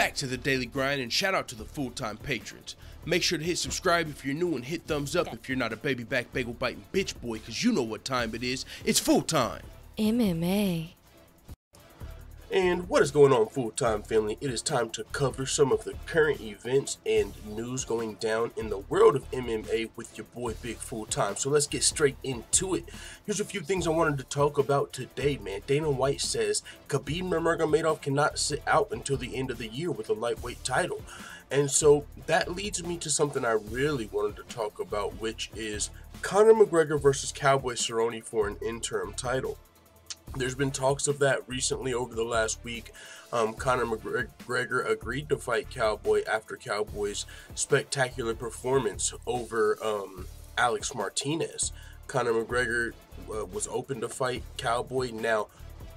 back to the daily grind, and shout out to the full-time patrons. Make sure to hit subscribe if you're new and hit thumbs up if you're not a baby back bagel biting bitch boy, cause you know what time it is. It's full time. MMA. And what is going on, full-time family? It is time to cover some of the current events and news going down in the world of MMA with your boy Big Full-Time. So let's get straight into it. Here's a few things I wanted to talk about today, man. Dana White says Khabib Nurmagomedov cannot sit out until the end of the year with a lightweight title. And so that leads me to something I really wanted to talk about, which is Conor McGregor versus Cowboy Cerrone for an interim title. There's been talks of that recently over the last week. Conor McGregor agreed to fight Cowboy after Cowboy's spectacular performance over Alex Martinez. Conor McGregor was open to fight Cowboy. Now,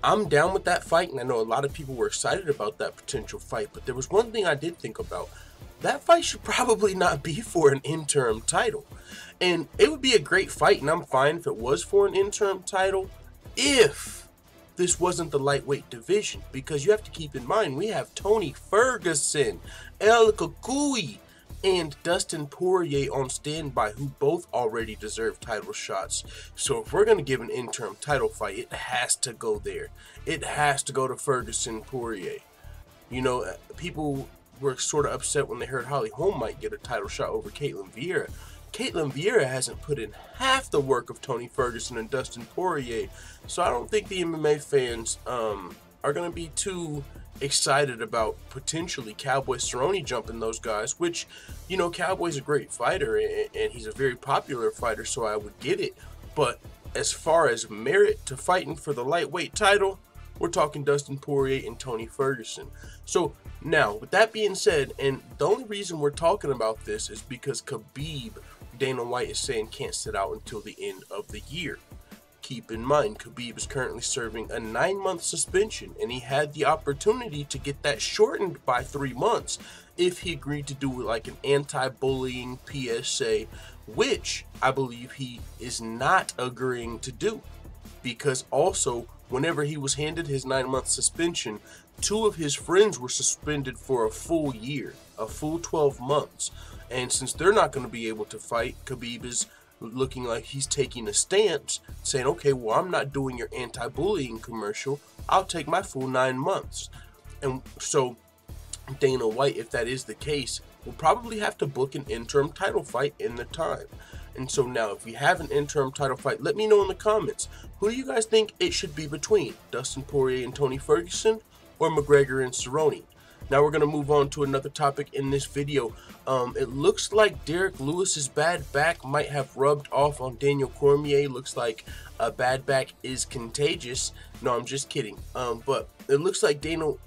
I'm down with that fight, and I know a lot of people were excited about that potential fight, but there was one thing I did think about. That fight should probably not be for an interim title. And it would be a great fight, and I'm fine if it was for an interim title, if this wasn't the lightweight division, because you have to keep in mind we have Tony Ferguson, El Cucuy, and Dustin Poirier on standby, who both already deserve title shots. So if we're going to give an interim title fight, it has to go there. It has to go to Ferguson Poirier. You know, people were sort of upset when they heard Holly Holm might get a title shot over Caitlin Vieira. Caitlin Vieira hasn't put in half the work of Tony Ferguson and Dustin Poirier, so I don't think the MMA fans are going to be too excited about potentially Cowboy Cerrone jumping those guys, which, you know, Cowboy's a great fighter and he's a very popular fighter, so I would get it. But as far as merit to fighting for the lightweight title, we're talking Dustin Poirier and Tony Ferguson. So now, with that being said, and the only reason we're talking about this is because Khabib, Dana White is saying, can't sit out until the end of the year. Keep in mind, Khabib is currently serving a 9-month suspension, and he had the opportunity to get that shortened by 3 months if he agreed to do like an anti-bullying PSA, which I believe he is not agreeing to do, because also whenever he was handed his 9-month suspension, 2 of his friends were suspended for a full year, a full 12 months. And since they're not going to be able to fight, Khabib is looking like he's taking a stance, saying, okay, well, I'm not doing your anti-bullying commercial. I'll take my full 9 months. And so Dana White, if that is the case, will probably have to book an interim title fight in the time. And so now, if we have an interim title fight, let me know in the comments. Who do you guys think it should be between? Dustin Poirier and Tony Ferguson, or McGregor and Cerrone? Now we're going to move on to another topic in this video. It looks like Derek Lewis's bad back might have rubbed off on Daniel Cormier. Looks like a bad back is contagious. No, I'm just kidding. But it looks like Daniel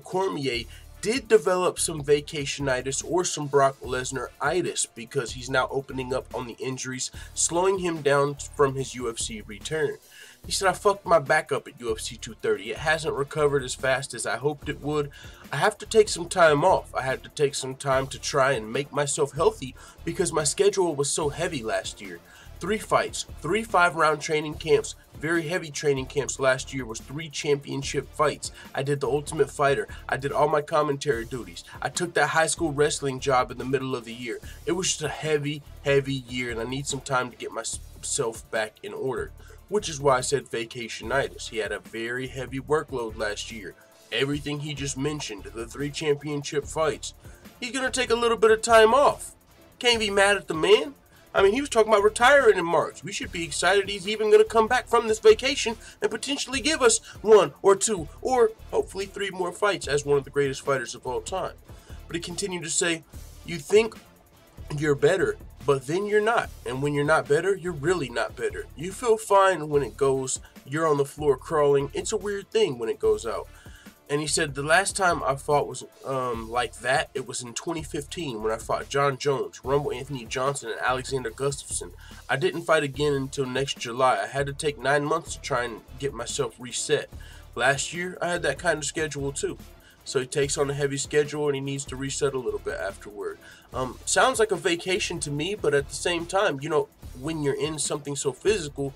Cormier did develop some vacationitis or some Brock Lesnar-itis, because he's now opening up on the injuries, slowing him down from his UFC return. He said, I fucked my back up at UFC 230. It hasn't recovered as fast as I hoped it would. I have to take some time off. I had to take some time to try and make myself healthy because my schedule was so heavy last year. 3 fights, 3 5-round training camps, very heavy training camps last year was 3 championship fights. I did the Ultimate Fighter. I did all my commentary duties. I took that high school wrestling job in the middle of the year. It was just a heavy, heavy year, and I need some time to get myself back in order. Which is why I said vacationitis. He had a very heavy workload last year. Everything he just mentioned, the 3 championship fights. He's going to take a little bit of time off. Can't be mad at the man. I mean, he was talking about retiring in March. We should be excited he's even going to come back from this vacation and potentially give us 1 or 2 or hopefully 3 more fights as one of the greatest fighters of all time. But he continued to say, you think you're better, but then you're not. And when you're not better, you're really not better. You feel fine when it goes, you're on the floor crawling. It's a weird thing when it goes out. And he said, the last time I fought was like that, it was in 2015 when I fought John Jones, Rumble Anthony Johnson, and Alexander Gustafsson. I didn't fight again until next July. I had to take 9 months to try and get myself reset. Last year, I had that kind of schedule too. So he takes on a heavy schedule and he needs to reset a little bit afterward. Sounds like a vacation to me, but at the same time, you know, when you're in something so physical,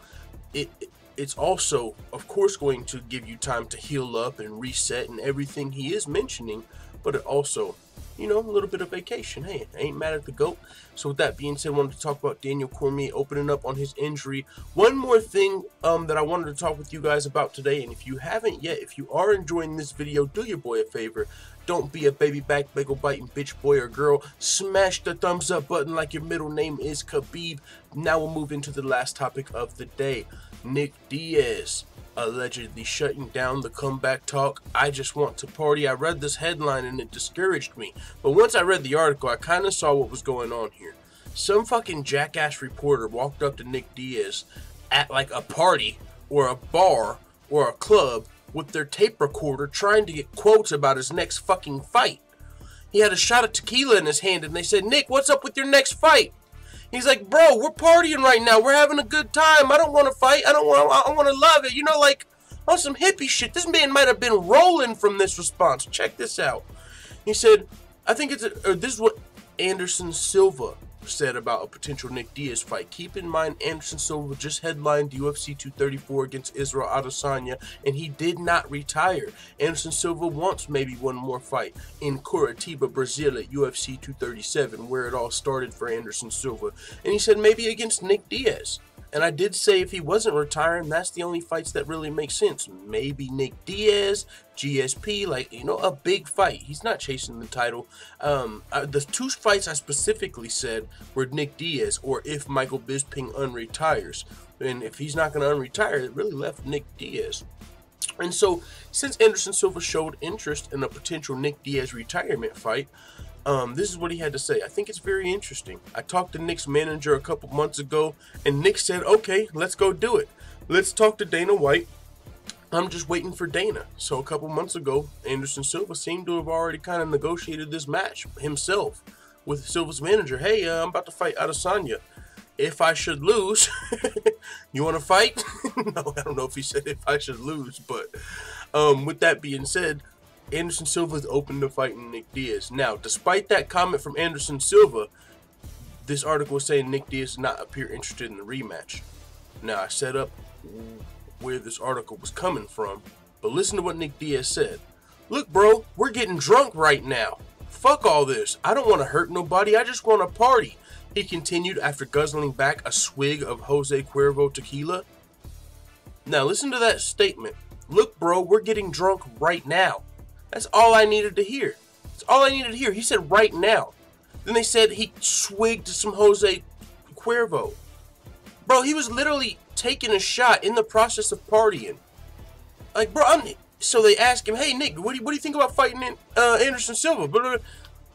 it's also, of course, going to give you time to heal up and reset and everything he is mentioning. but it also, you know, a little bit of vacation. Hey, I ain't mad at the GOAT. So with that being said, I wanted to talk about Daniel Cormier opening up on his injury. One more thing that I wanted to talk with you guys about today, and if you haven't yet, if you are enjoying this video, do your boy a favor. Don't be a baby back bagel biting bitch boy or girl. Smash the thumbs up button like your middle name is Khabib. Now we'll move into the last topic of the day. Nick Diaz allegedly shutting down the comeback talk. I just want to party. I read this headline and it discouraged me. But once I read the article, I kind of saw what was going on here. Some fucking jackass reporter walked up to Nick Diaz at like a party or a bar or a club with their tape recorder trying to get quotes about his next fucking fight. He had a shot of tequila in his hand and they said, "Nick, what's up with your next fight?" He's like, "Bro, we're partying right now. We're having a good time. I don't want to fight. I want to love it." You know, like on some hippie shit. This man might have been rolling from this response. Check this out. He said, I think it's this is what Anderson Silva said about a potential Nick Diaz fight. Keep in mind, Anderson Silva just headlined UFC 234 against Israel Adesanya, and he did not retire. Anderson Silva wants maybe one more fight in Curitiba, Brazil at UFC 237, where it all started for Anderson Silva. And he said maybe against Nick Diaz. And I did say if he wasn't retiring, that's the only fights that really make sense. Maybe Nick Diaz, GSP, like, you know, a big fight. He's not chasing the title. The two fights I specifically said were Nick Diaz or if Michael Bisping unretires. And if he's not going to unretire, it really left Nick Diaz. And so, since Anderson Silva showed interest in a potential Nick Diaz retirement fight, this is what he had to say. I think it's very interesting. I talked to Nick's manager a couple months ago, and Nick said, "Okay, let's go do it. Let's talk to Dana White. I'm just waiting for Dana." So a couple months ago, Anderson Silva seemed to have already kind of negotiated this match himself with Silva's manager. "Hey, I'm about to fight Adesanya. If I should lose, you want to fight?" No, I don't know if he said if I should lose, but with that being said, Anderson Silva is open to fighting Nick Diaz. Now, despite that comment from Anderson Silva, this article is saying Nick Diaz does not appear interested in the rematch. Now, I set up where this article was coming from, but listen to what Nick Diaz said. "Look, bro, we're getting drunk right now. Fuck all this. I don't want to hurt nobody. I just want to party," he continued after guzzling back a swig of Jose Cuervo tequila. Now, listen to that statement. "Look, bro, we're getting drunk right now." That's all I needed to hear. That's all I needed to hear. He said right now. Then they said he swigged some Jose Cuervo. Bro, he was literally taking a shot in the process of partying. Like, bro, so they asked him, "Hey, Nick, what do you think about fighting Anderson Silva?"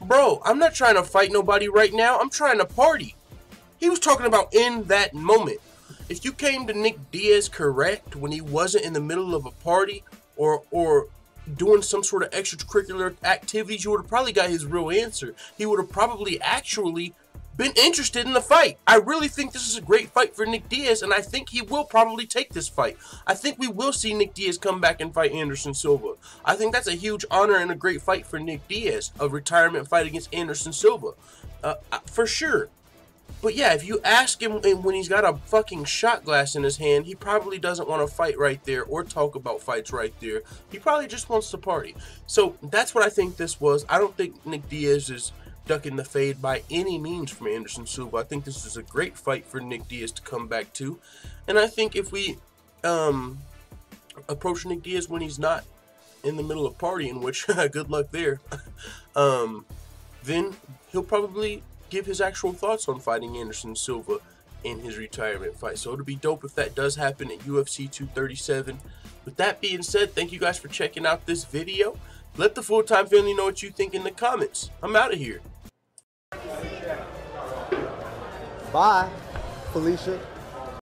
Bro, I'm not trying to fight nobody right now. I'm trying to party. He was talking about in that moment. If you came to Nick Diaz correct when he wasn't in the middle of a party or doing some sort of extracurricular activities, you would have probably got his real answer. He would have probably actually been interested in the fight. I really think this is a great fight for Nick Diaz, and I think he will probably take this fight. I think we will see Nick Diaz come back and fight Anderson Silva. I think that's a huge honor and a great fight for Nick Diaz, a retirement fight against Anderson Silva, for sure. But yeah, if you ask him when he's got a fucking shot glass in his hand, he probably doesn't want to fight right there or talk about fights right there. He probably just wants to party. So that's what I think this was. I don't think Nick Diaz is ducking the fade by any means from Anderson Silva. I think this is a great fight for Nick Diaz to come back to. And I think if we approach Nick Diaz when he's not in the middle of partying, which good luck there, then he'll probably give his actual thoughts on fighting Anderson Silva in his retirement fight. So it'll be dope if that does happen at UFC 237. With that being said, thank you guys for checking out this video. Let the full-time family know what you think in the comments. I'm out of here. Bye, Felicia.